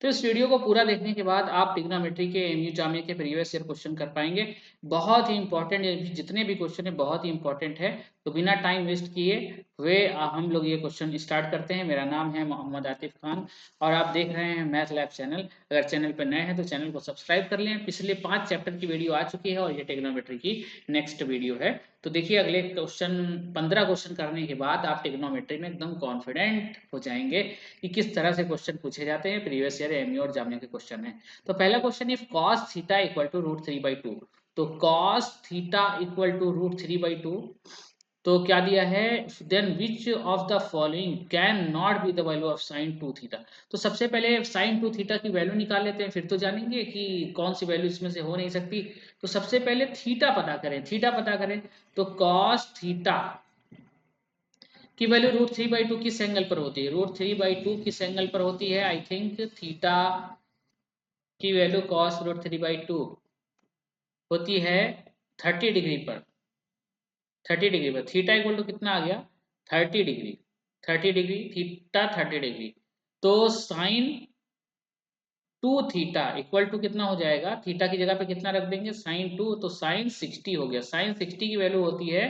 तो इस वीडियो को पूरा देखने के बाद आप ट्रिग्नोमेट्री के एमयू जामिया के प्रीवियस ईयर क्वेश्चन कर पाएंगे। बहुत ही इंपॉर्टेंट, जितने भी क्वेश्चन है बहुत ही इंपॉर्टेंट है। तो बिना टाइम वेस्ट किए हुए हम लोग ये क्वेश्चन स्टार्ट करते हैं। मेरा नाम है मोहम्मद आतिफ खान और आप देख रहे हैं मैथ लैब चैनल। अगर चैनल पर नए हैं तो चैनल को सब्सक्राइब कर लें। पिछले 5 चैप्टर की वीडियो आ चुकी है और ये ट्रिग्नोमेट्री की नेक्स्ट वीडियो है। तो देखिए, अगले क्वेश्चन 15 क्वेश्चन करने के बाद आप ट्रिग्नोमेट्री में एकदम कॉन्फिडेंट हो जाएंगे कि किस तरह से क्वेश्चन पूछे जाते हैं। प्रीवियस ईयर एमयू और जामिया के क्वेश्चन है। तो पहला question, if cos theta equal to √3/2, तो cos थीटा इक्वल टू √3/2, तो क्या दिया है, then which of the following can not be the value of sine 2 theta. तो सबसे पहले साइन 2 थीटा की वैल्यू निकाल लेते हैं, फिर तो जानेंगे कि कौन सी वैल्यू इसमें से हो नहीं सकती। तो सबसे पहले थीटा पता करें, थीटा पता करें। तो cos थीटा की वैल्यू √3/2 किस एंगल पर होती है, √3/2 किस एंगल पर होती है। आई थिंक थीटा की वैल्यू cos √3/2 होती है 30 डिग्री पर। 30 डिग्री पर थीटा इक्वल टू कितना आ गया, 30 डिग्री। 30 डिग्री थीटा 30 डिग्री, तो साइन 2 थीटा इक्वल टू कितना हो जाएगा, थीटा की जगह पे कितना रख देंगे, साइन 2, तो साइन 60 हो गया। साइन 60 की वैल्यू होती है,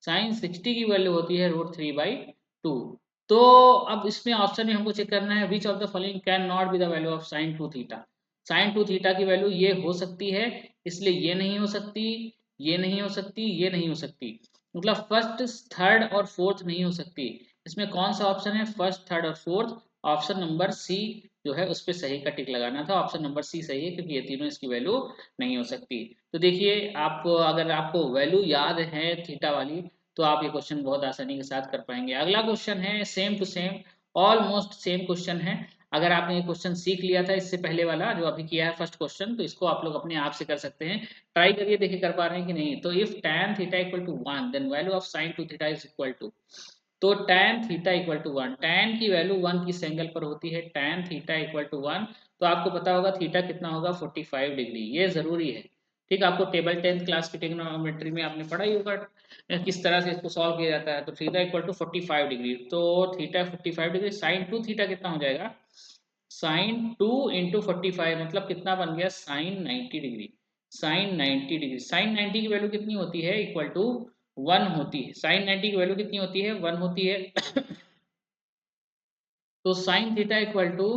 साइन 60 की वैल्यू होती है √3/2। तो अब इसमें ऑप्शन में हमको चेक करना है, which of the following can not be the value of sine 2 theta. Sine 2 theta की वैल्यू ये हो सकती है, इसलिए ये नहीं हो सकती, ये नहीं हो सकती, ये नहीं हो सकती। मतलब फर्स्ट, थर्ड और फोर्थ नहीं हो सकती। इसमें कौन सा ऑप्शन है, फर्स्ट, थर्ड और फोर्थ। ऑप्शन नंबर सी जो है उस पर सही का टिक लगाना था। ऑप्शन नंबर सी सही है, क्योंकि ये तीनों इसकी वैल्यू नहीं हो सकती। तो देखिए, आपको अगर आपको वैल्यू याद है थीटा वाली, तो आप ये क्वेश्चन बहुत आसानी के साथ कर पाएंगे। अगला क्वेश्चन है same to same, almost same question है। अगर आपने ये क्वेश्चन सीख लिया था इससे पहले वाला जो अभी किया है फर्स्ट क्वेश्चन, तो इसको आप लोग अपने आप से कर सकते हैं। ट्राई करिए, देखिए कर पा रहे हैं कि नहीं। तो if tan theta equal to 1, then value of sin 2 theta is equal to, तो tan theta equal to 1, tan की वैल्यू 1 किस एंगल पर होती है, tan थीटा इक्वल टू 1, तो आपको पता होगा थीटा कितना होगा, 45 डिग्री। ये जरूरी है, ठीक। आपको टेबल 10th क्लास की ट्रिग्नोमेट्री में आपने पढ़ा ही होगा किस तरह से इसको सॉल्व किया जाता है। तो थीटा इक्वल टू 45 डिग्री, तो थीटा 45 डिग्री, साइन 2 थीटा कितना हो जाएगा, साइन 2 इंटू 45 मतलब कितना बन गया, sine 90 degree. Sine 90 degree, sine 90 की वैल्यू कितनी होती है, इक्वल टू 1 होती है। साइन 90 की वैल्यू कितनी होती है, 1 होती है। तो साइन थीटा इक्वल टू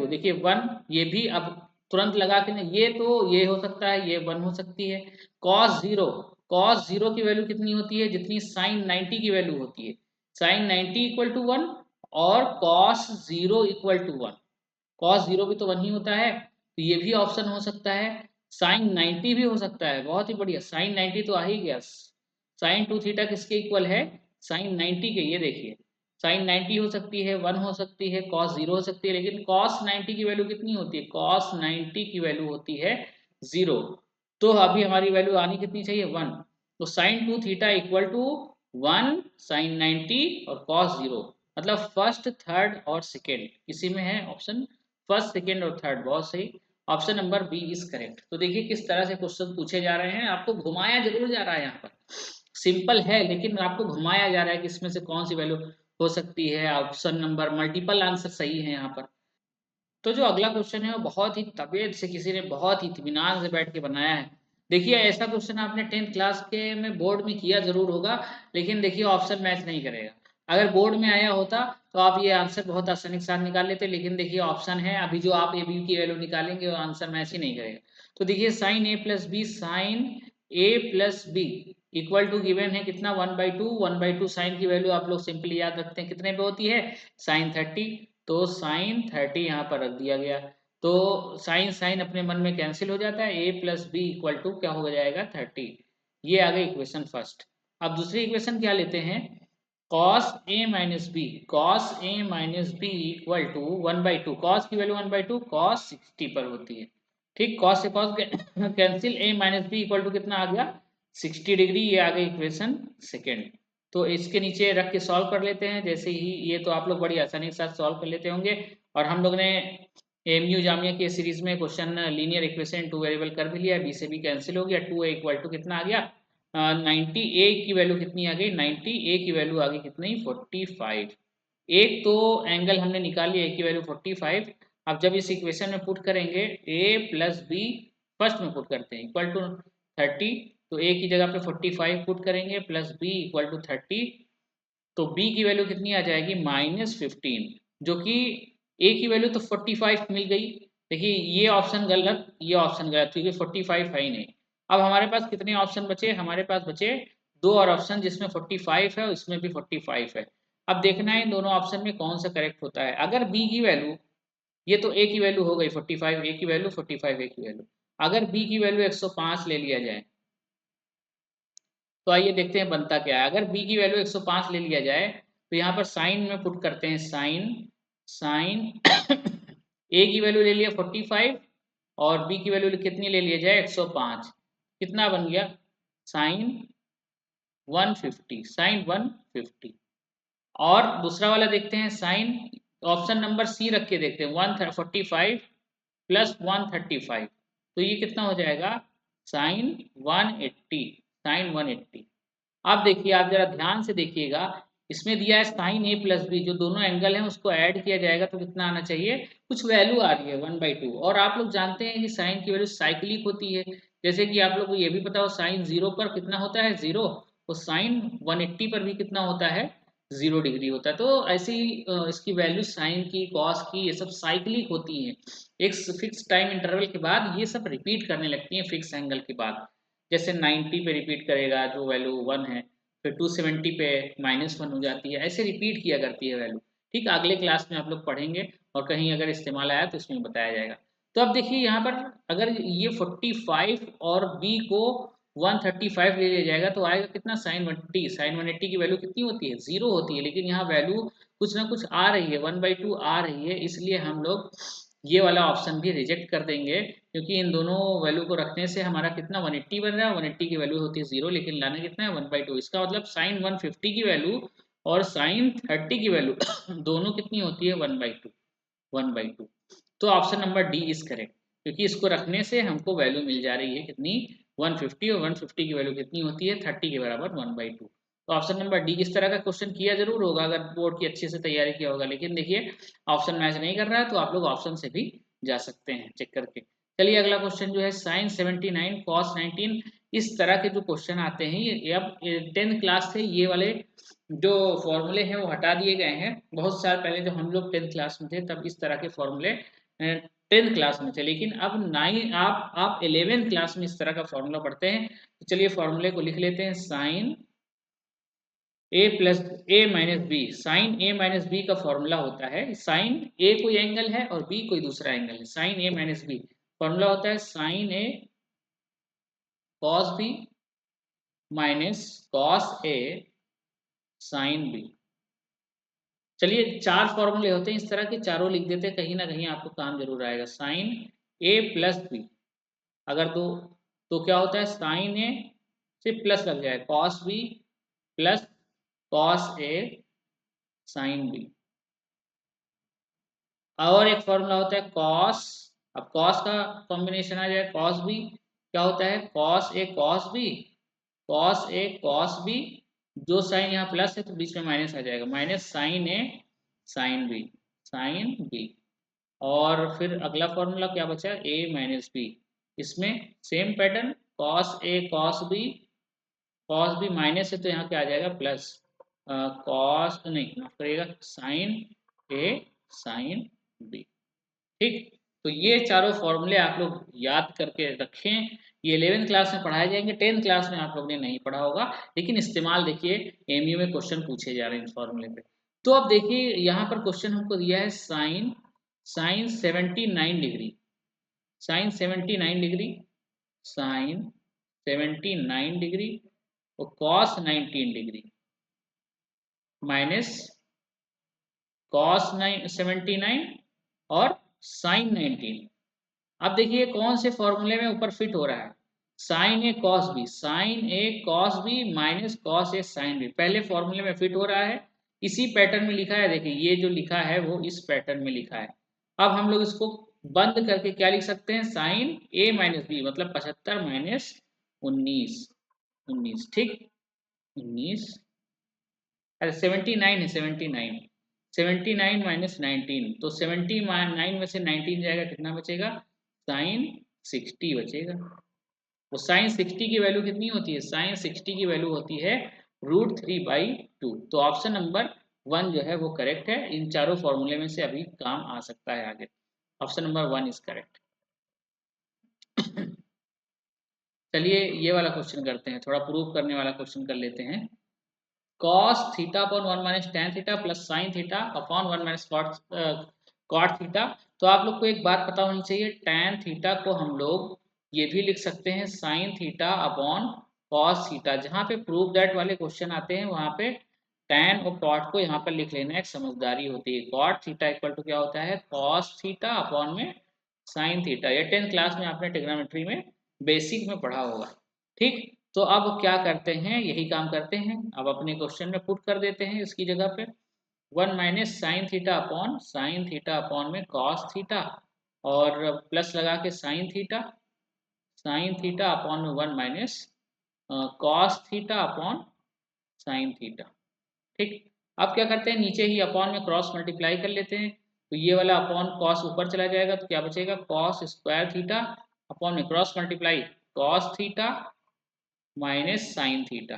देखिए 1, ये भी अब तुरंत लगा के ना, ये तो ये हो सकता है, ये 1 हो सकती है। कॉस जीरो, कॉस जीरो की वैल्यू कितनी होती है, जितनी साइन 90 की वैल्यू होती है। साइन 90 इक्वल टू 1 और cos zero equal to 1। Cos zero भी तो 1 ही होता है, तो ये भी ऑप्शन हो सकता है। साइन 90 भी हो सकता है, बहुत ही बढ़िया। साइन 90 तो आ ही गया। साइन 2 थीटा किसके इक्वल है, साइन 90 के। ये देखिए, साइन 90 हो सकती है, 1 हो सकती है, कॉस जीरो हो सकती है, लेकिन कॉस 90 की वैल्यू कितनी होती है, कॉस 90 की वैल्यू होती है 0। तो अभी हमारी वैल्यू आनी कितनी चाहिए, 1। तो sine 2 theta equal to 1 sine 90 और कॉस जीरो, मतलब फर्स्ट, थर्ड और सेकेंड किसी में है ऑप्शन, फर्स्ट, सेकेंड और थर्ड, बहुत सही। Option number B is correct. तो देखिए किस तरह से क्वेश्चन पूछे जा रहे हैं, आपको घुमाया जरूर जा रहा है यहाँ पर। सिंपल है, लेकिन आपको घुमाया जा रहा है कि इसमें से कौन सी वैल्यू हो सकती है। ऑप्शन नंबर, मल्टीपल आंसर सही है यहाँ पर। तो जो अगला क्वेश्चन है वो बहुत ही तबीयत से किसी ने बहुत ही इत्मीनान से बैठ के बनाया है। देखिए, ऐसा क्वेश्चन आपने 10th क्लास के में बोर्ड में किया जरूर होगा, लेकिन देखिए ऑप्शन मैच नहीं करेगा। अगर बोर्ड में आया होता तो आप ये आंसर बहुत आसानी के साथ निकाल लेते, लेकिन देखिए ऑप्शन है, अभी जो आप ए बी की वैल्यू निकालेंगे वो आंसर मैच ही नहीं करेगा। तो देखिए, sine A plus B, sine A plus B equal to given है कितना, 1/2। 1/2 साइन की वैल्यू आप लोग सिंपली याद रखते हैं कितने पे होती है, साइन 30। तो साइन 30 यहाँ पर रख दिया गया। तो साइन साइन अपने मन में कैंसिल हो जाता है, ए प्लस बी इक्वल टू क्या हो जाएगा, 30। ये आ गई इक्वेशन फर्स्ट। अब दूसरी इक्वेशन क्या लेते हैं, cos A minus B, cos A minus B equal to 1/2। Cos की वैल्यू 1/2 कॉस 60 पर होती है, ठीक। कॉस से cos cancel, A minus B equal to कितना आ गया, 60 डिग्री। ये आ गई इक्वेशन सेकेंड। तो इसके नीचे रख के सॉल्व कर लेते हैं। जैसे ही ये तो आप लोग बड़ी आसानी के साथ सॉल्व कर लेते होंगे, और हम लोग ने एमयू जामिया की सीरीज में क्वेश्चन लीनियर इक्वेशन 2 वेरिएबल कर भी लिया, बी से बी कैंसिल हो गया। 2a इक्वल टू कितना आ गया, 90। ए की वैल्यू कितनी आ गई, 90। ए की वैल्यू आ गई कितनी, 45। एक तो एंगल हमने निकाल लिया, ए की वैल्यू 45, अब जब इस इक्वेशन में पुट करेंगे a प्लस बी, फर्स्ट में पुट करते हैं इक्वल टू 30, तो a की जगह पे 45 पुट करेंगे प्लस b इक्वल टू 30, तो b की वैल्यू कितनी आ जाएगी -15, जो कि a की वैल्यू तो 45 मिल गई। देखिए ये ऑप्शन गलत, ये ऑप्शन गलत, क्योंकि 45 है ही नहीं। अब हमारे पास कितने ऑप्शन बचे, हमारे पास बचे दो और ऑप्शन, जिसमें 45 है और इसमें भी 45 है। अब देखना है इन दोनों ऑप्शन में कौन सा करेक्ट होता है। अगर b की वैल्यू, ये तो a की वैल्यू हो गई 45, a की वैल्यू 45, a की वैल्यू, अगर b की वैल्यू 105 ले लिया जाए, तो आइए देखते हैं बनता क्या है। अगर b की वैल्यू 105 ले लिया जाए, तो यहाँ पर साइन में पुट करते हैं, साइन साइन a की वैल्यू ले लिया 45 और b की वैल्यू कितनी ले लिया जाए 105, कितना बन गया साइन 150, साइन 150। और दूसरा वाला देखते हैं साइन, ऑप्शन नंबर सी रख के देखते हैं, 145 प्लस 135, तो ये कितना हो जाएगा साइन 180, साइन 180। अब देखिए, आप जरा ध्यान से देखिएगा, इसमें दिया है साइन ए प्लस बी, जो दोनों एंगल हैं उसको ऐड किया जाएगा तो कितना आना चाहिए, कुछ वैल्यू आ रही है 1/2। और आप लोग जानते हैं कि साइन की वैल्यू साइक्लिक होती है, जैसे कि आप लोग को ये भी पता हो साइन 0 पर कितना होता है 0, तो साइन 180 पर भी कितना होता है 0 डिग्री होता है। तो ऐसे ही इसकी वैल्यू साइन की, कॉस की, ये सब साइक्लिक होती हैं, एक फिक्स टाइम इंटरवल के बाद ये सब रिपीट करने लगती हैं फिक्स एंगल के बाद। जैसे 90 पे रिपीट करेगा जो वैल्यू 1 है, फिर 270 पे -1 हो जाती है, ऐसे रिपीट किया करती है वैल्यू। ठीक, अगले क्लास में आप लोग पढ़ेंगे और कहीं अगर इस्तेमाल आया तो इसमें बताया जाएगा। तो अब देखिए यहाँ पर, अगर ये 45 और b को 135 ले लिया जाएगा तो आएगा कितना साइन 180, साइन 180 की वैल्यू कितनी होती है 0 होती है, लेकिन यहाँ वैल्यू कुछ ना कुछ आ रही है, 1/2 आ रही है, इसलिए हम लोग ये वाला ऑप्शन भी रिजेक्ट कर देंगे, क्योंकि इन दोनों वैल्यू को रखने से हमारा कितना 180 बन रहा है, 180 की वैल्यू होती है 0, लेकिन लाना कितना है 1/2। इसका मतलब साइन 150 की वैल्यू और साइन 30 की वैल्यू दोनों कितनी होती है 1/2, 1/2। तो option number D is correct, क्योंकि इसको रखने से हमको वैल्यू मिल जा रही है कितनी 150, और 150 की वैल्यू कितनी होती है 30 के बराबर 1/2। तो ऑप्शन नंबर डी, इस तरह का क्वेश्चन किया जरूर होगा अगर बोर्ड की अच्छे से तैयारी किया होगा, लेकिन देखिए ऑप्शन मैच नहीं कर रहा है तो आप लोग ऑप्शन से भी जा सकते हैं चेक करके। चलिए अगला क्वेश्चन जो है साइन 79 कॉस 19, इस तरह के जो क्वेश्चन आते हैं, ये अब 10th क्लास से ये वाले जो फॉर्मूले हैं वो हटा दिए गए हैं। बहुत साल पहले जब हम लोग 10th क्लास में थे तब इस तरह के फॉर्मूले 10th क्लास में थे, लेकिन अब 9 आप 11th क्लास में इस तरह का फॉर्मूला पढ़ते हैं। तो चलिए फॉर्मूले को लिख लेते हैं, sign A plus A minus B, sine A minus B का फॉर्मूला होता है, साइन ए कोई एंगल है और बी कोई दूसरा एंगल है, साइन ए माइनस बी फॉर्मूला होता है sign A cos B minus cos A sine B. चलिए चार फॉर्मूले होते हैं इस तरह के, चारों लिख देते हैं, कहीं ना कहीं आपको काम जरूर आएगा। साइन ए प्लस बी, अगर तो क्या होता है साइन ए से प्लस लग जाए cos B plus cos A sine B. और एक फॉर्मूला होता है कॉस, अब कॉस का कॉम्बिनेशन आ जाए कॉस बी, क्या होता है कॉस ए कॉस बी, जो साइन यहाँ प्लस है तो बीच में माइनस आ जाएगा, minus sine A sine B. और फिर अगला फॉर्मूला क्या बचा ए माइनस बी, इसमें same pattern cos B minus है तो यहाँ क्या आ जाएगा प्लस, कॉस नहीं माफ करिएगा साइन ए साइन बी। ठीक, तो ये चारों फॉर्मूले आप लोग याद करके रखें, ये 11th क्लास में पढ़ाए जाएंगे, 10th क्लास में आप लोग ने नहीं पढ़ा होगा, लेकिन इस्तेमाल देखिए एमयू में क्वेश्चन पूछे जा रहे हैं इस फॉर्मूले पे। तो अब देखिए यहाँ पर क्वेश्चन हमको दिया है sine sine 79 degree, sine 79 degree, sine 79 degree और कॉस 19 डिग्री माइनस कॉस 79 और साइन 19। अब देखिए कौन से फॉर्मूले में ऊपर फिट हो रहा है, sign A cos B, sine A cos B minus cos A sine B, पहले फॉर्मूले में फिट हो रहा है, इसी पैटर्न में लिखा है। देखिए ये जो लिखा है वो इस पैटर्न में लिखा है। अब हम लोग इसको बंद करके क्या लिख सकते हैं, साइन ए माइनस बी मतलब 75 माइनस 19, 19 ठीक, 19, अरे 79 है 79, 79 माइनस 19, तो 79 में से 19 जाएगा, कितना बचेगा? साइन 60 बचेगा। वो साइन 60 की वैल्यू कितनी होती है? साइन 60 की वैल्यू होती है √3/2। तो ऑप्शन नंबर 1 जो है वो करेक्ट है। इन चारों फॉर्मूले में से अभी काम आ सकता है आगे। Option number 1 is correct. चलिए ये वाला क्वेश्चन करते हैं, थोड़ा प्रूव करने वाला क्वेश्चन कर लेते हैं। cos theta upon 1 minus tan theta plus sine theta upon 1 minus cot theta. तो आप लोग को एक बात पता होनी चाहिए, tan थीटा को हम लोग ये भी लिख सकते हैं sine theta upon cos theta. जहाँ पे प्रूव दैट वाले क्वेश्चन आते हैं वहाँ पे tan और cot को यहाँ पर लिख लेना एक समझदारी होती है। cot थीटा इक्वल टू क्या होता है? cos थीटा अपॉन में साइन थीटा। ये 10th क्लास में आपने ट्रिग्नोमेट्री में बेसिक में पढ़ा होगा। ठीक, तो अब क्या करते हैं, यही काम करते हैं। अब अपने क्वेश्चन में पुट कर देते हैं इसकी जगह पे 1 माइनस साइन थीटा अपॉन में कॉस थीटा, और प्लस लगा के साइन थीटा अपॉन में 1 minus cos theta upon sine theta. ठीक, अब क्या करते हैं, नीचे ही अपॉन में क्रॉस मल्टीप्लाई कर लेते हैं। तो ये वाला अपॉन कॉस ऊपर चला जाएगा, तो क्या बचेगा? कॉस स्क्वायर थीटा अपॉन में cross multiply cos theta minus sine theta.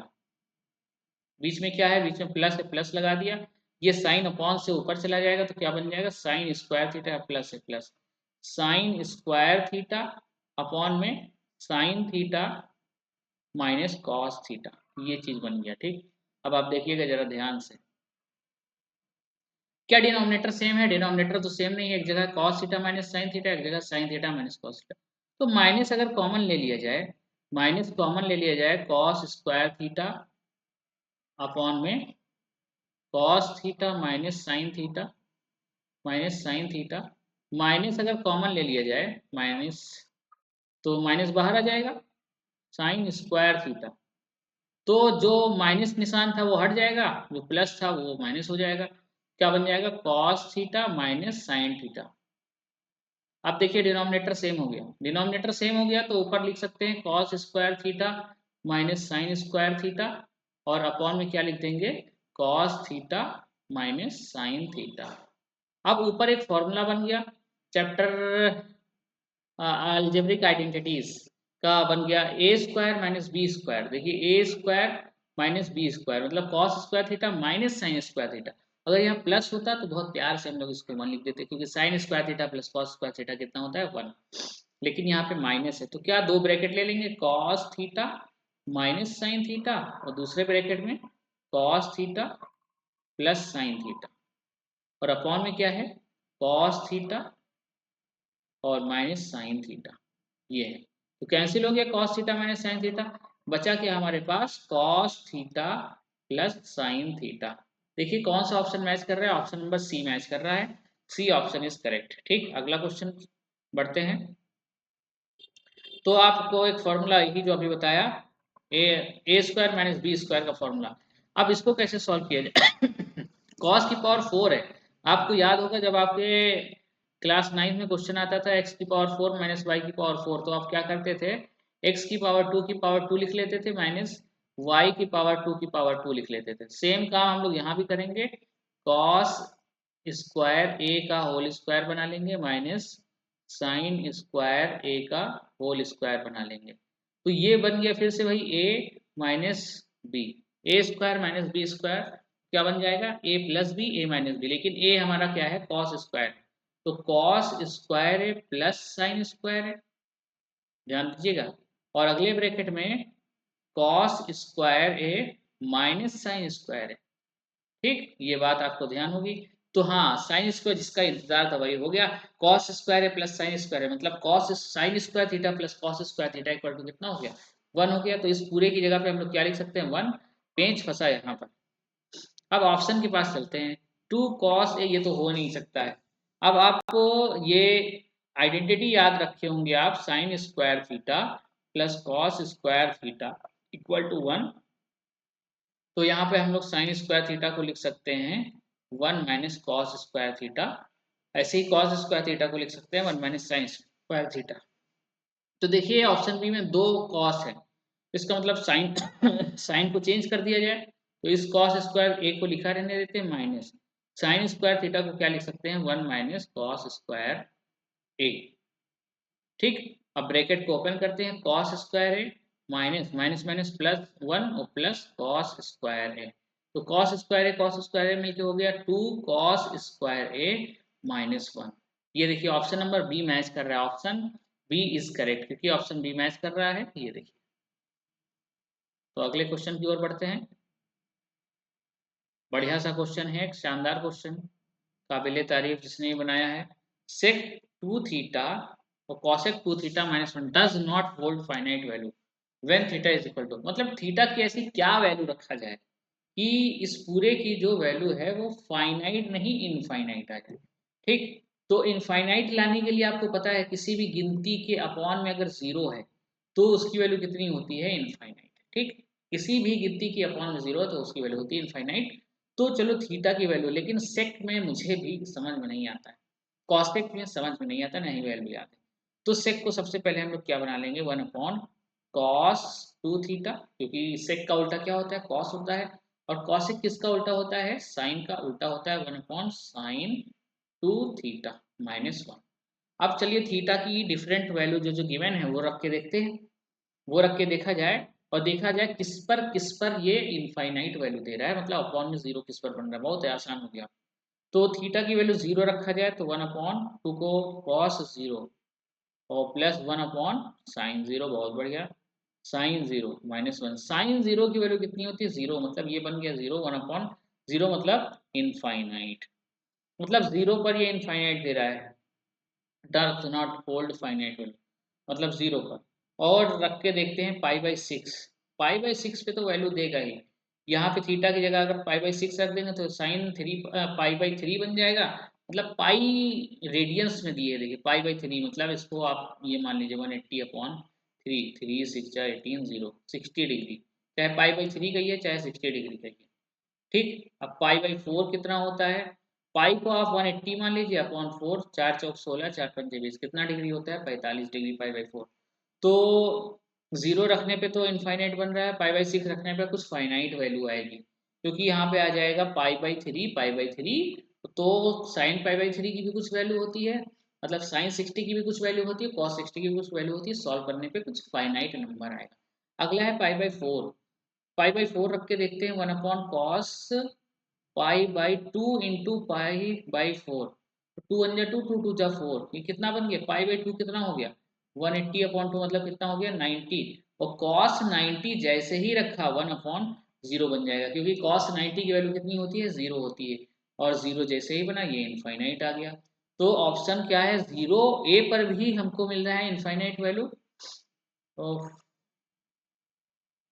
बीच में क्या है? बीच में प्लस है, प्लस लगा दिया। ये साइन अपॉन से ऊपर चला जाएगा तो क्या बन जाएगा? साइन स्क्वायर थीटा प्लस है plus sine square theta upon में sine theta minus cos theta. ये चीज बन गया। ठीक, अब आप देखिएगा जरा ध्यान से, क्या डिनोमिनेटर सेम है? डिनोमिनेटर तो सेम नहीं है, एक जगह cos theta minus sine theta, एक जगह sin theta minus cos theta. तो माइनस अगर कॉमन ले लिया जाए, माइनस कॉमन ले लिया जाए cos स्क्वायर थीटा अपॉन में cos theta minus sine theta, minus अगर कॉमन ले लिया जाए माइनस, तो माइनस बाहर आ जाएगा, साइन स्क्वायर थीटा। तो जो माइनस निशान था वो हट जाएगा, जो प्लस था वो माइनस हो जाएगा। क्या बन जाएगा? cos theta minus sine theta. अब देखिए डिनोमिनेटर सेम हो गया, डिनोमिनेटर सेम हो गया तो ऊपर लिख सकते हैं cos square theta minus sine square theta, और अपॉन में क्या लिख देंगे? cos theta minus sine theta. अब ऊपर एक फॉर्मूला बन गया, चैप्टर अलजेब्रिक आइडेंटिटीज का बन गया ए स्क्वायर माइनस बी स्क्वायर। देखिए ए स्क्वायर माइनस बी स्क्वायर मतलब cos square theta minus sine square theta. अगर यहाँ प्लस होता तो बहुत प्यार से हम लोग इसको 1 लिख देते, क्योंकि sign square theta plus cos square theta कितना होता है? 1। लेकिन यहाँ पे माइनस है तो क्या दो ब्रैकेट ले लेंगे, cos theta minus sine theta, और दूसरे ब्रैकेट में cos theta plus sine theta, और अपॉन में क्या है? cos थीटा और माइनस साइन थीटा। ये है, तो कैंसिल हो गया cos theta minus sine theta, बचा क्या हमारे पास? cos theta plus sine theta. देखिए कौन सा ऑप्शन मैच कर रहा है? ऑप्शन नंबर सी मैच कर रहा है, सी ऑप्शन इज करेक्ट। ठीक, अगला क्वेश्चन बढ़ते हैं। तो आपको एक फॉर्मूला ही जो अभी बताया, ए स्क्वायर माइनस बी स्क्वायर का फॉर्मूला, अब इसको कैसे सॉल्व किया जाए? cos की पावर 4 है, आपको याद होगा जब आपके क्लास 9 में क्वेश्चन आता था x की पावर 4 माइनस वाई की पावर 4, तो आप क्या करते थे? x की पावर 2 की पावर 2 लिख लेते थे माइनस y की पावर 2 की पावर 2 लिख लेते थे। सेम काम हम लोग यहाँ भी करेंगे, cos स्क्वायर a का होल स्क्वायर बना लेंगे माइनस साइन स्क्वायर a का होल स्क्वायर बना लेंगे। तो ये बन गया फिर से वही a minus B, A square minus B square क्या बन जाएगा? a plus B A minus B, लेकिन a हमारा क्या है? cos स्क्वायर, तो cos स्क्वायर है प्लस साइन स्क्वायर है, ध्यान दीजिएगा। और अगले ब्रैकेट में cos स्क्वायर है माइनस साइन स्क्वायर है। ठीक, ये बात आपको ध्यान होगी। तो हाँ, साइन स्क्वायर जिसका इंतजार था वही हो गया, cos स्क्वायर है प्लस साइन स्क्वायर है, मतलब cos sine square theta plus cos square theta equal to कितना हो गया? 1 हो गया। तो इस पूरे की जगह पे हम लोग क्या लिख सकते हैं? 1। पेंच फंसा यहाँ पर। अब ऑप्शन के पास चलते हैं, 2 cos ए, ये तो हो नहीं सकता है। अब आपको ये आइडेंटिटी याद रखे होंगे आप, sine square theta plus cos square theta equal to 1। तो यहाँ पे हम लोग साइन स्क्वायर थीटा को लिख सकते हैं 1 माइनस कॉस स्क्वायर थीटा, ऐसे ही cos स्क्वायर थीटा को लिख सकते हैं 1 माइनस साइन स्क्वायर थीटा। तो देखिए ऑप्शन बी में 2 cos है, इसका मतलब साइन साइन को चेंज कर दिया जाए, तो इस cos स्क्वायर ए को लिखा रहने देते हैं माइनस, साइन स्क्वायर थीटा को क्या लिख सकते हैं, 1 माइनस कॉस स्क्वायर ए। ठीक, अब ब्रैकेट को ओपन करते हैं, कॉस स्क्वायर ए माइनस माइनस माइनस प्लस 1 और प्लस कॉस स्क्वायर ए। तो कॉस स्क्वायर ए मिलकर हो गया 2 कॉस स्क्वायर ए माइनस 1। ये देखिए ऑप्शन नंबर बी मैच कर रहा है, ऑप्शन बी इज करेक्ट, क्योंकि ऑप्शन बी मैच कर रहा है। ये देखिए, तो अगले क्वेश्चन की ओर बढ़ते हैं। बढ़िया सा क्वेश्चन है, एक शानदार क्वेश्चन, काबिले तारीफ जिसने ये बनाया है। सेक 2 थीटा और cosec 2 theta minus 1 does not hold finite value when theta is equal to, मतलब थीटा की ऐसी क्या वैल्यू रखा जाए कि इस पूरे की जो वैल्यू है वो फाइनाइट नहीं इनफाइनाइट आ जाए। ठीक, तो इनफाइनाइट लाने के लिए आपको पता है किसी भी गिनती के अपॉन में अगर जीरो है तो उसकी वैल्यू कितनी होती है, इनफाइनाइट। ठीक, किसी भी गिनती की अपॉन में जीरो है तो उसकी वैल्यू होती है इनफाइनाइट। तो चलो थीटा की वैल्यू, लेकिन सेक में मुझे भी समझ में नहीं आता है, कॉस्पेक्ट में समझ में नहीं आता, नहीं वैल्यू याद है। तो सेक को सबसे पहले हम लोग क्या बना लेंगे, 1 अपॉन कॉस 2 थीटा, क्योंकि सेक का उल्टा क्या होता है, कॉस होता है। और कॉसेक किसका उल्टा होता है, साइन का उल्टा होता है, 1 अपॉन साइन 2 थीटा माइनस 1। अब चलिए थीटा की डिफरेंट वैल्यू जो जो गिवन है वो रख के देखते हैं, वो रख के देखा जाए और देखा जाए किस पर ये इनफाइनाइट वैल्यू दे रहा है, मतलब अपॉन में जीरो किस पर बन रहा है। बहुत आसान हो गया। तो थीटा की वैल्यू जीरो रखा जाए तो 1 अपॉन 2 को कॉस जीरो और प्लस 1 अपॉन साइन जीरो, बहुत बढ़िया, sine zero minus 1। Sine zero की वैल्यू कितनी होती है, जीरो, मतलब ये बन गया जीरो, 1 अपॉन जीरो मतलब इनफाइनाइट, मतलब जीरो पर ये इनफाइनाइट दे रहा है, does not hold finite value, मतलब जीरो पर। और रख के देखते हैं pi by six, pi by six पे तो वैल्यू देगा ही। यहाँ पे थीटा की जगह अगर पाई बाई सिक्स रख देंगे तो sine three pi by three बन जाएगा, मतलब पाई रेडियंस में दिए, देखिए पाई बाई थ्री, मतलब इसको आप ये मान लीजिए 180 upon three, three six 18 zero 60 degree, चाहे पाई बाई थ्री कहिए चाहे 60 डिग्री कहिए। ठीक, अब पाई बाई फोर कितना होता है, पाई को आप 180 मान लीजिए अपॉन फोर, चार चौक 16 चार पंजे 20, कितना डिग्री होता है, 45 डिग्री पाई बाई फोर। तो जीरो रखने पे तो इनफाइनाइट बन रहा है, पाई बाई सिक्स रखने पे कुछ फाइनाइट वैल्यू आएगी, क्योंकि यहाँ पे आ जाएगा pi by three, pi by three. तो साइन पाई बाई थ्री की भी कुछ वैल्यू होती है, मतलब साइन 60 की भी कुछ वैल्यू होती है, कॉस 60 की भी कुछ वैल्यू होती है, सॉल्व करने पे कुछ फाइनाइट नंबर आएगा। अगला है pi by four, pi by four रख के देखते हैं, 1 upon cos pi by two into pi by four, two one जा टू, टू टू जा फोर, ये कितना बन गया, पाई बाई टू कितना हो गया, 180 अपॉन टू, मतलब कितना हो गया 90। और कॉस 90 जैसे ही रखा 1 अपॉन जीरो बन जाएगा, क्योंकि कॉस 90 की वैल्यू कितनी होती है, जीरो होती है। और जीरो जैसे ही बना ये इनफाइनाइट आ गया। तो ऑप्शन क्या है, जीरो ए पर भी हमको मिल रहा है इनफाइनाइट वैल्यू, तो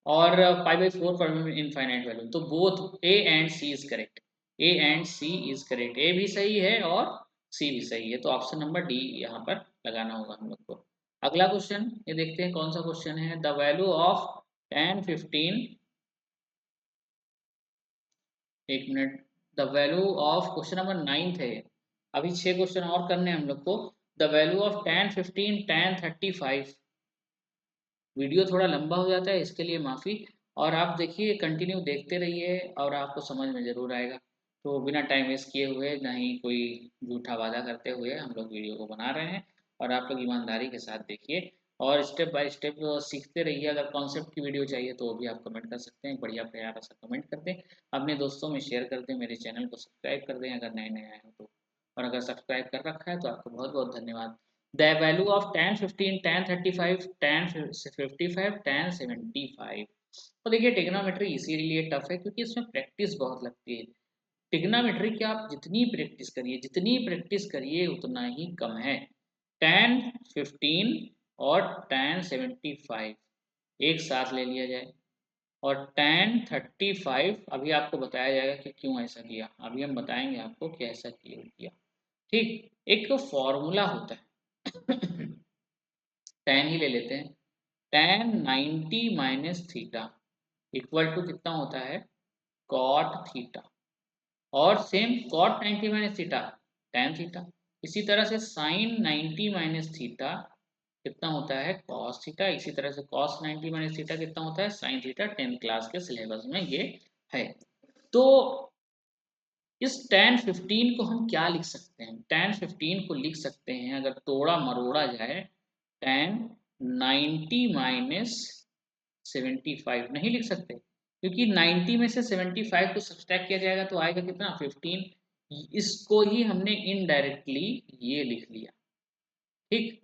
और पाई बाई फोर पर भी इनफाइनाइट वैल्यू, तो both A and C is correct, A and C is correct, A भी सही है और सी भी सही है, तो ऑप्शन नंबर डी यहाँ पर लगाना होगा हम लोग को। अगला क्वेश्चन ये देखते हैं कौन सा क्वेश्चन है, the value of ten fifteen, एक मिनट, the value of question number ninth है, अभी 6 क्वेश्चन और करने हैं हम लोग को। The value of ten fifteen ten 35, video थोड़ा लंबा हो जाता है इसके लिए माफ़ी, और आप देखिए कंटिन्यू देखते रहिए और आपको समझ में ज़रूर आएगा। तो बिना टाइम वेस्ट किए हुए, ना ही कोई झूठा वादा करते हुए हम लोग वीडियो को बना रहे हैं, और आप लोग ईमानदारी के साथ देखिए और स्टेप बाय स्टेप सीखते रहिए। अगर कॉन्सेप्ट की वीडियो चाहिए तो वो भी आप कमेंट कर सकते हैं, बढ़िया प्यारा सा कमेंट कर दें, अपने दोस्तों में शेयर कर दें, मेरे चैनल को सब्सक्राइब कर दें अगर नए नए आए हो तो, और अगर सब्सक्राइब कर रखा है तो आपको बहुत बहुत धन्यवाद। The value of tan 15, tan 35, tan 55, tan 75। तो देखिए टिग्नोमेट्री इसीलिए टफ है क्योंकि इसमें प्रैक्टिस बहुत लगती है। टिग्नोमेट्री की आप जितनी प्रैक्टिस करिए उतना ही कम है। tan 15 और tan 75 एक साथ ले लिया जाए, और tan 35 अभी आपको बताया जाएगा कि क्यों ऐसा किया, अभी हम बताएंगे आपको कि ऐसा क्यों किया। ठीक, एक फॉर्मूला होता है tan ही ले लेते हैं, tan 90 minus theta equal to कितना होता है, cot थीटा, और same cot 90 minus theta tan theta. इसी तरह से sin 90 माइनस थीटा कितना होता है, cos थीटा। इसी तरह से cos 90 माइनस थीटा कितना होता है, sin थीटा। 10th क्लास के सिलेबस में ये है। तो इस tan 15 को हम क्या लिख सकते हैं? tan 15 को लिख सकते हैं, अगर तोड़ा मरोड़ा जाए, tan 90 माइनस 75 नहीं लिख सकते, क्योंकि 90 में से 75 को सब्सट्रैक्ट किया जाएगा तो आएगा कितना? 15। इसको ही हमने इनडायरेक्टली ये लिख लिया, ठीक।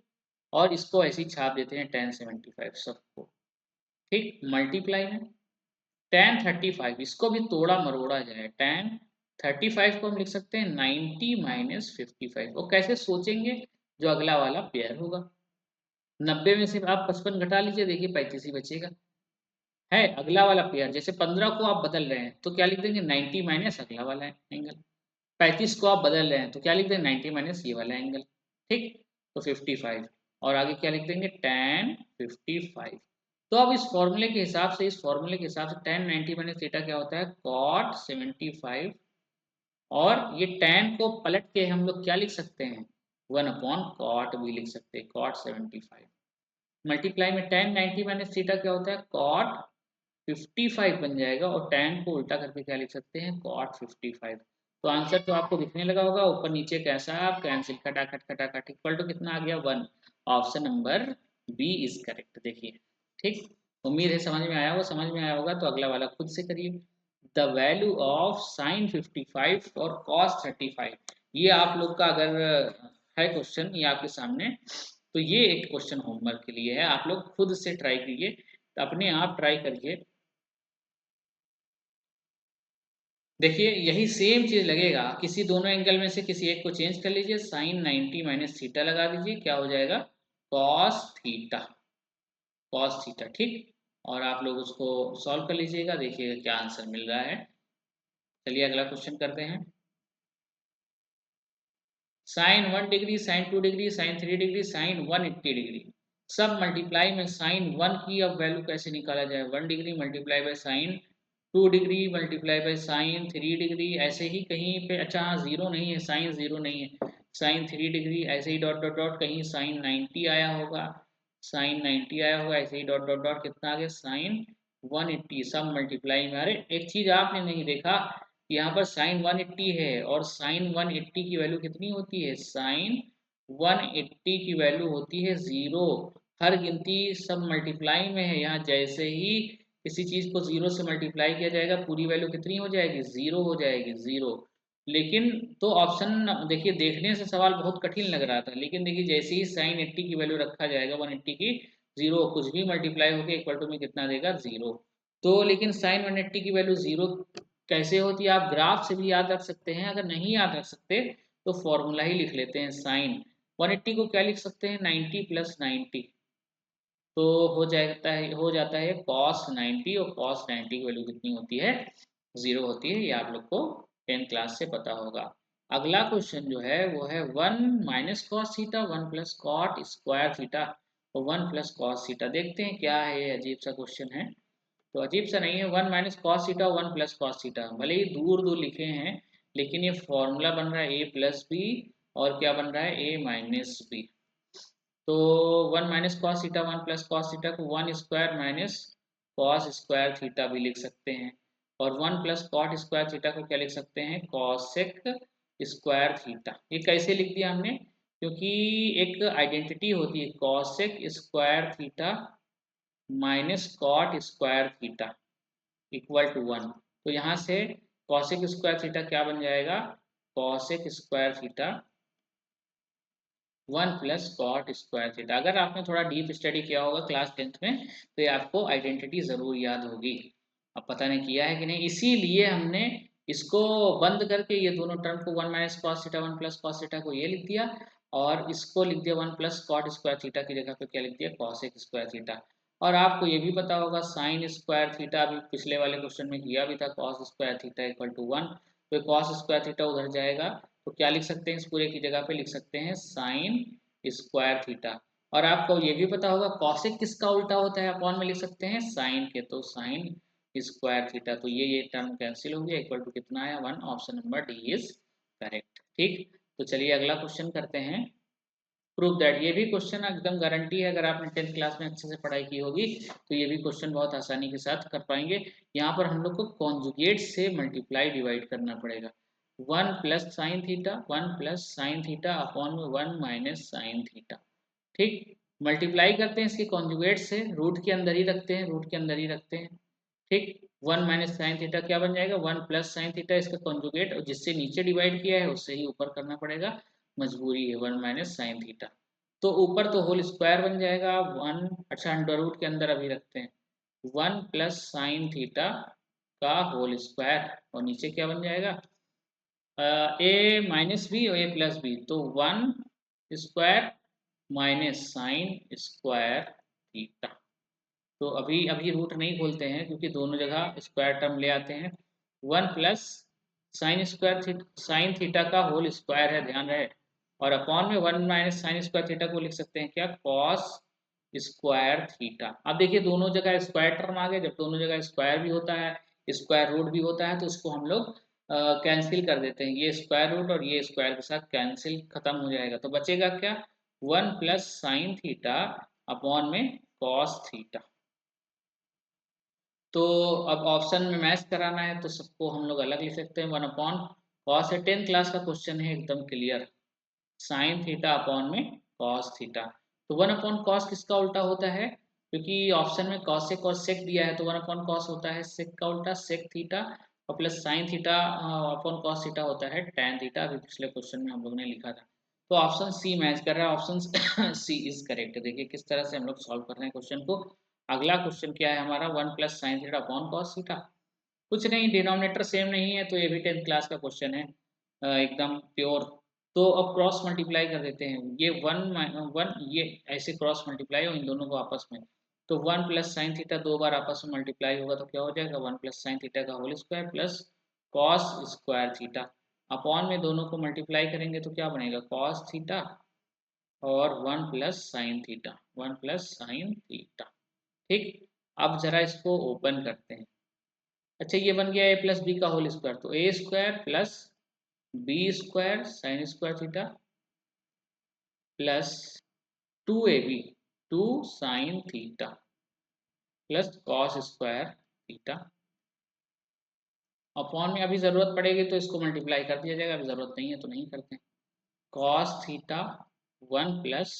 और इसको ऐसे ही छाप देते हैं tan 75 सबको, ठीक। मल्टीप्लाई में tan 35, इसको भी तोड़ा मरोड़ा जाए, tan 35 को हम लिख सकते हैं 90 माइनस 55। वो कैसे सोचेंगे? जो अगला वाला पेयर होगा, 90 में से आप 55 घटा लीजिए, देखिए 35 ही बचेगा, है अगला वाला पेयर। जैसे 15 को आप बदल रहे हैं तो क्या लिख देंगे? 90 माइनस अगला वाला एंगल। 35 को आप बदल रहे हैं तो क्या लिख देंगे? 90 माइनस ये वाला एंगल, ठीक। तो 55, और आगे क्या लिख देंगे? tan 55। तो अब इस फॉर्मूले के हिसाब से, tan 90 माइनस थीटा क्या होता है? cot 75। और ये tan को पलट के हम लोग क्या लिख सकते हैं? 1/cot भी लिख सकते हैं, cot 75। मल्टीप्लाई में tan 90 माइनस थीटा क्या होता है? cot 55 बन जाएगा, और tan को उल्टा करके क्या लिख सकते हैं? cot 55। तो आंसर तो आपको दिखने लगा होगा, ऊपर नीचे कैसा है, आप कैंसिल, खटाखट खटाखट, इक्वल टू कितना आ गया? 1। Option number B is correct. देखिए, ठीक। उम्मीद है समझ में आया होगा, समझ में आया होगा तो अगला वाला खुद से करिए। द वैल्यू ऑफ sin 55 और cos 35, ये आप लोग का अगर है क्वेश्चन ये आपके सामने, तो ये एक क्वेश्चन होमवर्क के लिए है, आप लोग खुद से ट्राई कीजिए, अपने आप ट्राई करिए। देखिए यही सेम चीज लगेगा, किसी दोनों एंगल में से किसी एक को चेंज कर लीजिए, साइन 90 माइनस थीटा लगा दीजिए, क्या हो जाएगा? कॉस थीटा, कॉस थीटा, ठीक। और आप लोग उसको सॉल्व कर लीजिएगा, देखिएगा क्या आंसर मिल रहा है। चलिए अगला क्वेश्चन करते हैं। Sine 1 degree, sine 2 degree, sine 3 degree, sine 180 degree, सब मल्टीप्लाई में साइन 1 की अब वैल्यू कैसे निकाला जाए? 1 degree multiply by sine 2 degree multiply by sine 3 degree, ऐसे ही कहीं पे, अच्छा हाँ जीरो नहीं है, साइन जीरो नहीं है, साइन 3 डिग्री, ऐसे ही डॉट डॉट डॉट, कहीं साइन 90 आया होगा, साइन 90 आया होगा, ऐसे ही डॉट डॉट डॉट, कितना आ गया? साइन 180, सब मल्टीप्लाई में। अरे एक चीज आपने नहीं देखा, यहाँ पर साइन 180 है, और साइन 180 की वैल्यू कितनी होती है? साइन 180 की वैल्यू होती है 0। हर गिनती सब मल्टीप्लाई में है, यहाँ जैसे ही किसी चीज को 0 से मल्टीप्लाई किया जाएगा पूरी वैल्यू कितनी हो जाएगी? 0 हो जाएगी, 0। लेकिन तो ऑप्शन देखिए, देखने से सवाल बहुत कठिन लग रहा था, लेकिन देखिए जैसे ही साइन 80 की वैल्यू रखा जाएगा 180 की, 0 कुछ भी मल्टीप्लाई होकर इक्वल टू में कितना देगा? 0। तो लेकिन साइन 180 की वैल्यू 0 कैसे होती है? आप ग्राफ से भी याद रख सकते हैं, अगर नहीं याद रख सकते तो फॉर्मूला ही लिख लेते हैं। साइन 180 को क्या लिख सकते हैं? 90 प्लस 90, तो हो जाता है cos 90, और cos 90 की वैल्यू कितनी होती है? 0 होती है, ये आप लोग को 10th क्लास से पता होगा। अगला क्वेश्चन जो है वो है 1 minus cos theta 1 plus cot square theta, तो 1 प्लस कॉस थीटा, देखते हैं क्या है, ये अजीब सा क्वेश्चन है। तो अजीब सा नहीं है, 1 minus cos theta 1 plus cos theta, भले ही दूर दूर लिखे हैं, लेकिन ये फॉर्मूला बन रहा है a प्लस बी, और क्या बन रहा है? a minus B. तो 1 minus cos theta 1 plus cos theta को 1 square minus cos square theta भी लिख सकते हैं, और 1 प्लस कॉट स्क्वायर थीटा को क्या लिख सकते हैं? Cosec square theta. ये कैसे लिख दिया हमने? क्योंकि एक आइडेंटिटी होती है, cosec square theta minus cot square theta equal to 1। तो यहाँ से कॉसेक स्क्वायर थीटा क्या बन जाएगा? Cosec square theta 1 plus cot square theta. अगर आपने थोड़ा डीप स्टडी किया होगा क्लास 10th में तो ये आपको आइडेंटिटी जरूर याद होगी। अब पता नहीं किया है कि नहीं, इसीलिए हमने इसको बंद करके ये दोनों टर्म को 1 minus cos theta 1 plus cos theta को ये लिख दिया, और इसको लिख दिया 1 प्लस कॉट स्क्वायर थीटा की जगह पे क्या लिख दिया? Cosec square theta. और आपको ये भी पता होगा साइन स्क्वायर थीटा अभी पिछले वाले क्वेश्चन में किया भी था, cos square theta equal to 1, तो कॉस स्क्वायर थीटा उधर जाएगा, तो क्या लिख सकते हैं? इस पूरे की जगह पे लिख सकते हैं साइन स्क्वायर थीटा। और आपको ये भी पता होगा कॉसेक किसका उल्टा होता है? अपॉन में लिख सकते हैं साइन के, तो साइन स्क्वायर थीटा, तो ये टर्म कैंसिल हो गया, इक्वल टू कितना आया? 1। Option number D is correct, ठीक। तो चलिए अगला क्वेश्चन करते हैं। प्रूव दैट, ये भी क्वेश्चन एकदम गारंटी है, अगर आपने 10th क्लास में अच्छे से पढ़ाई की होगी तो ये भी क्वेश्चन बहुत आसानी के साथ कर पाएंगे। यहाँ पर हम लोग को कॉन्जुगेट से मल्टीप्लाई डिवाइड करना पड़ेगा। 1 plus sine theta, 1 plus sine theta upon में 1 माइनस साइन थीटा। ठीक, मल्टीप्लाई करते हैं इसके कॉन्जुगेट से, रूट के अंदर ही रखते हैं, रूट के अंदर ही रखते हैं। ठीक, 1 माइनस साइन थीटा क्या बन जाएगा, 1 प्लस साइन थीटा इसका कॉन्जुगेट, और जिससे नीचे डिवाइड किया है उससे ही ऊपर करना पड़ेगा, मजबूरी है, 1 माइनस साइन थीटा। तो ऊपर तो होल स्क्वायर बन जाएगा 1, अच्छा अंडर रूट के अंदर अभी रखते हैं, 1 प्लस साइन थीटा का होल स्क्वायर, और नीचे क्या बन जाएगा, ए माइनस बी और ए प्लस बी, तो 1 square minus sine square theta. तो अभी अभी रूट नहीं खोलते हैं क्योंकि दोनों जगह स्क्वायर टर्म ले आते हैं। 1 plus sine square sine theta का होल स्क्वायर है, ध्यान रहे, और अपॉन में 1 माइनस साइन स्क्वायर थीटा को लिख सकते हैं क्या, कॉस स्क्वायर थीटा। अब देखिए दोनों जगह स्क्वायर टर्म आ गए, जब दोनों जगह स्क्वायर भी होता है स्क्वायर रूट भी होता है तो उसको हम लोग कैंसिल कर देते हैं, ये स्क्वायर रूट और ये स्क्वायर के साथ कैंसिल खत्म हो जाएगा, तो बचेगा क्या, 1 प्लस साइन थीटा अपॉन में कॉस थीटा। तो अब ऑप्शन में मैच कराना है तो सबको हम लोग अलग लिख सकते हैं, 1 अपॉन कॉस है, 10th क्लास का क्वेश्चन है एकदम क्लियर, साइन थीटा अपॉन में कॉस थीटा। तो 1 अपॉन कॉस किसका उल्टा होता है, क्योंकि ऑप्शन में कॉस सेक और सेक दिया है, तो 1 अपॉन कॉस होता है सेक का उल्टा, सेक थीटा, और plus sine theta upon cos theta होता है टैन थीटा, अभी पिछले क्वेश्चन में हम लोग ने लिखा था। तो ऑप्शन सी मैच कर रहा है, ऑप्शन सी इज करेक्ट। देखिए किस तरह से हम लोग सॉल्व कर रहे हैं क्वेश्चन को। अगला क्वेश्चन क्या है हमारा, 1 plus sine theta upon cos theta, कुछ नहीं, डिनोमिनेटर सेम नहीं है तो ये भी 10th क्लास का क्वेश्चन है, एकदम प्योर। तो अब क्रॉस मल्टीप्लाई कर देते हैं, ये 1 ये ऐसे क्रॉस मल्टीप्लाई हो इन दोनों को आपस में, तो 1 प्लस साइन थीटा दो बार आपस में मल्टीप्लाई होगा तो क्या हो जाएगा, 1 प्लस साइन थीटा का whole square plus cos square theta, upon में दोनों को मल्टीप्लाई करेंगे तो क्या बनेगा, कॉस थीटा और 1 plus sine theta, 1 plus sine theta. ठीक, अब जरा इसको ओपन करते हैं। अच्छा ये बन गया ए प्लस बी का होल स्क्वायर, तो a square plus b square sine square theta plus 2ab 2 sine theta plus cos square theta, upon में अभी जरूरत पड़ेगी तो इसको मल्टीप्लाई कर दिया जाएगा, अभी जरूरत नहीं है तो नहीं करते हैं, cos theta 1 plus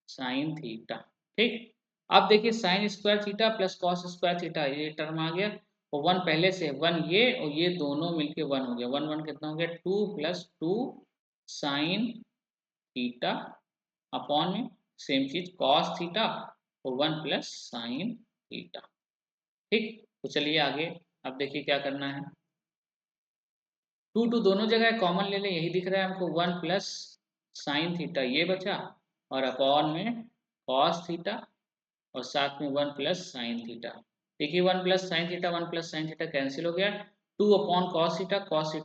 sine theta. ठीक, अब देखिए sign square theta plus cos square theta ये टर्म आ गया, और 1 पहले से 1 ये और ये दोनों मिलके 1 हो गया, 1 1 कितना हो गया, 2 प्लस 2 साइन थीटा अपॉन में सेम चीज कॉस थीटा और 1 प्लस साइन थीटा। ठीक, तो चलिए आगे, अब देखिए क्या करना है, 2 2 दोनों जगह कॉमन ले लें, यही दिख रहा है हमको, 1 प्लस साइन थीटा ये बचा, और अपॉन में कॉस थीटा और साथ में 1 प्लस साइन थीटा। देखिए 1 plus sine theta 1 plus sine theta cancel हो गया, 2 अपॉन कॉस थीटा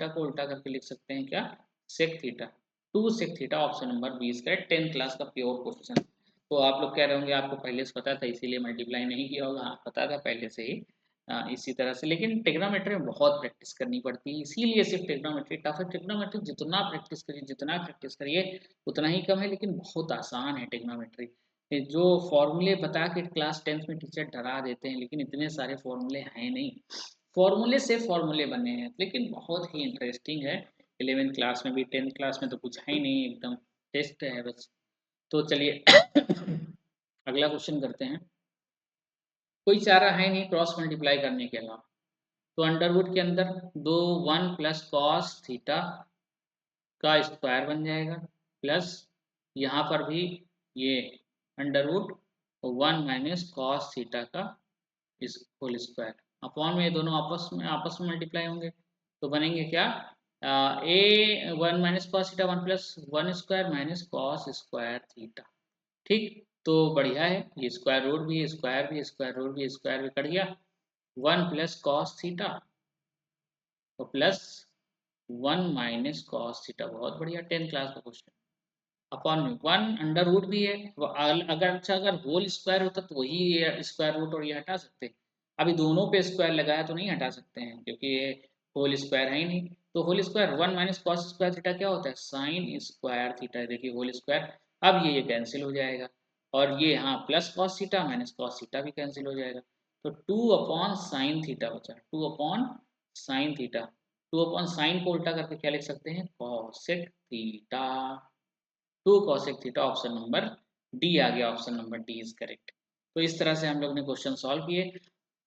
को उल्टा करके लिख सकते हैं क्या, sec theta, 2 sec theta, option number 20 का 10th क्लास का प्योर क्वेश्चन। तो आप लोग कह रहे होंगे आपको पहले से पता था इसीलिए मल्टीप्लाई नहीं किया होगा, हाँ पता था पहले से ही, इसी तरह से, लेकिन ट्रिग्नोमेट्री में बहुत प्रैक्टिस करनी पड़ती है, इसीलिए सिर्फ ट्रिग्नोमेट्री टफ है। ट्रिग्नोमेट्री जितना प्रैक्टिस करिए उतना ही कम है, लेकिन बहुत आसान है ट्रिग्नोमेट्री। जो फॉर्मूले बता के क्लास 10th में टीचर डरा देते हैं, लेकिन इतने सारे फॉर्मूले हैं नहीं, फॉर्मूले से फॉर्मूले बने हैं, लेकिन बहुत ही इंटरेस्टिंग है। 11th क्लास में भी, 10th क्लास में तो कुछ है ही नहीं, एकदम टेस्ट है बस। तो चलिए अगला क्वेश्चन करते हैं, कोई चारा है नहीं क्रॉस मल्टीप्लाई करने के अलावा, तो अंडरवुड के अंदर दो 1 प्लस कॉस थीटा का स्क्वायर बन जाएगा, प्लस यहाँ पर भी ये अंडरवुड 1 माइनस कॉस थीटा का इस होल स्क्वायर, अपॉन में ये दोनों आपस में मल्टीप्लाई होंगे तो बनेंगे क्या, ए 1 minus cos theta 1 plus 1 square minus cos square theta. ठीक, तो बढ़िया है, ये स्क्वायर रूट भी है, स्क्वायर भी, स्क्वायर रूट भी, स्क्वायर भी कट गया, 1 प्लस कॉस थीटा तो प्लस 1 माइनस कॉस थीटा, बहुत बढ़िया 10th क्लास का क्वेश्चन, अपॉन में 1 अंडर रूट भी है, अगर अच्छा अगर होल स्क्वायर होता तो वही स्क्वायर रूट और ये हटा सकते, अभी दोनों पे स्क्वायर लगाया तो नहीं हटा सकते हैं क्योंकि ये होल स्क्वायर है ही नहीं, तो whole square 1 minus cos square theta क्या होता है, साइन स्क्वायर थीटा, देखिए होल स्क्वायर, अब ये कैंसिल हो जाएगा, और ये हाँ plus cos theta minus cos theta भी कैंसिल हो जाएगा, तो 2 अपॉन साइन थीटा बचा, 2 upon sine theta, 2 upon sine को उल्टा करके क्या लिख सकते हैं, cosec theta. 2 cosec theta, option number D आ गया, option number D is correct. तो इस तरह से हम लोग ने क्वेश्चन सॉल्व किए।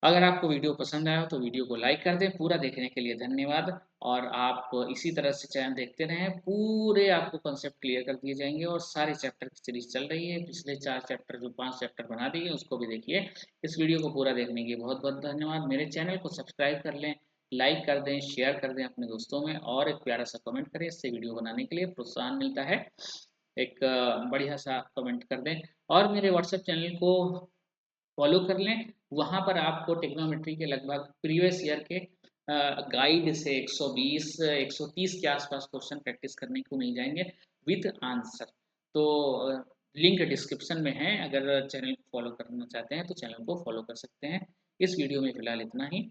अगर आपको वीडियो पसंद आया हो तो वीडियो को लाइक कर दें। पूरा देखने के लिए धन्यवाद। और आप इसी तरह से चैनल देखते रहें, पूरे आपको कंसेप्ट क्लियर कर दिए जाएंगे। और सारे चैप्टर की सीरीज चल रही है, पिछले 4 चैप्टर जो 5 चैप्टर बना दिए उसको भी देखिए। इस वीडियो को पूरा देखने के लिए बहुत बहुत धन्यवाद। मेरे चैनल को सब्सक्राइब कर लें, लाइक कर दें, शेयर कर दें अपने दोस्तों में, और एक प्यारा सा कमेंट करें, इससे वीडियो बनाने के लिए प्रोत्साहन मिलता है। एक बढ़िया सा कमेंट कर दें। और मेरे व्हाट्सएप चैनल को फॉलो कर लें। वहाँ पर आपको टेक्नोमेट्री के लगभग प्रीवियस ईयर के गाइड से 120 130 के आसपास क्वेश्चन प्रैक्टिस करने को मिल जाएंगे विद आंसर। तो लिंक डिस्क्रिप्शन में है, अगर चैनल को फॉलो करना चाहते हैं तो चैनल को फॉलो कर सकते हैं। इस वीडियो में फिलहाल इतना ही।